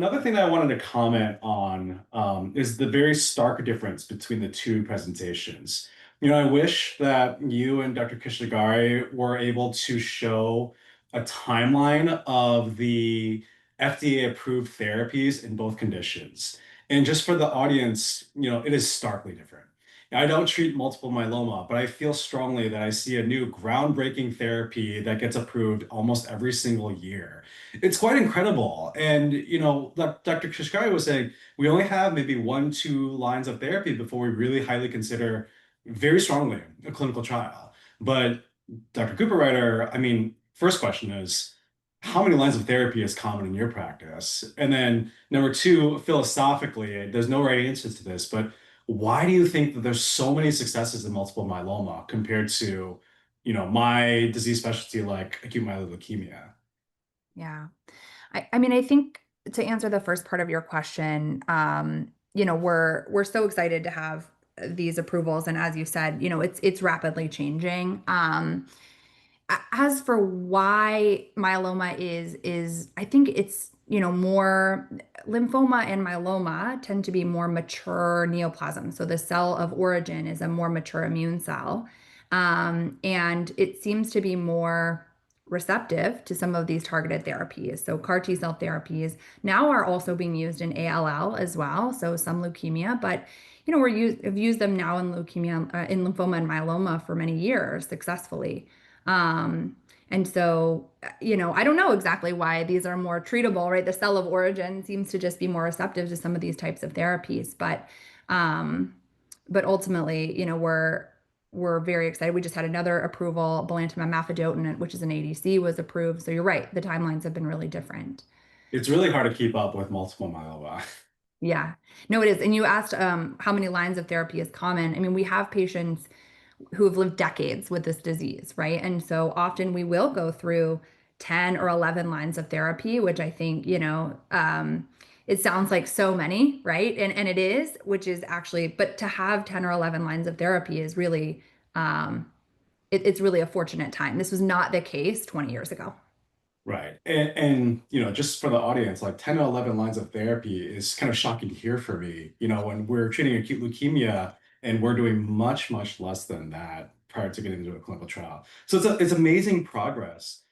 another thing that I wanted to comment on is the very stark difference between the two presentations. I wish that you and Dr. Kishigari were able to show a timeline of the FDA-approved therapies in both conditions. And just for the audience, it is starkly different. I don't treat multiple myeloma, but I feel strongly that I see a new groundbreaking therapy that gets approved almost every single year. It's quite incredible. And, like Dr. Kashkari was saying, we only have maybe one, two lines of therapy before we really highly consider very strongly a clinical trial. But Dr. Cooperrider, I mean, first question is, how many lines of therapy is common in your practice? And then number two, philosophically, there's no right answer to this, but why do you think that there's so many successes in multiple myeloma compared to, my disease specialty like acute myeloid leukemia? Yeah. I mean, I think to answer the first part of your question, we're so excited to have these approvals, and as you said, it's rapidly changing. As for why myeloma is I think it's more lymphoma and myeloma tend to be more mature neoplasm. So the cell of origin is a more mature immune cell, and it seems to be more receptive to some of these targeted therapies. So CAR T cell therapies now are also being used in ALL as well. So some leukemia, but have used them now in leukemia, in lymphoma and myeloma for many years successfully. And so, I don't know exactly why these are more treatable, right? The cell of origin seems to just be more receptive to some of these types of therapies, but ultimately, we're very excited. We just had another approval, belantamab mafodotin, which is an ADC, was approved. So you're right, the timelines have been really different. It's really hard to keep up with multiple myeloma. Yeah, no, it is. And you asked how many lines of therapy is common. I mean, we have patients who have lived decades with this disease, right? And so often we will go through 10 or 11 lines of therapy, which I think, it sounds like so many, right? And it is, which is actually, but to have 10 or 11 lines of therapy is really, it's really a fortunate time. This was not the case 20 years ago. Right. And just for the audience, like 10 to 11 lines of therapy is kind of shocking to hear for me, when we're treating acute leukemia and we're doing much, much less than that prior to getting into a clinical trial. So it's amazing progress.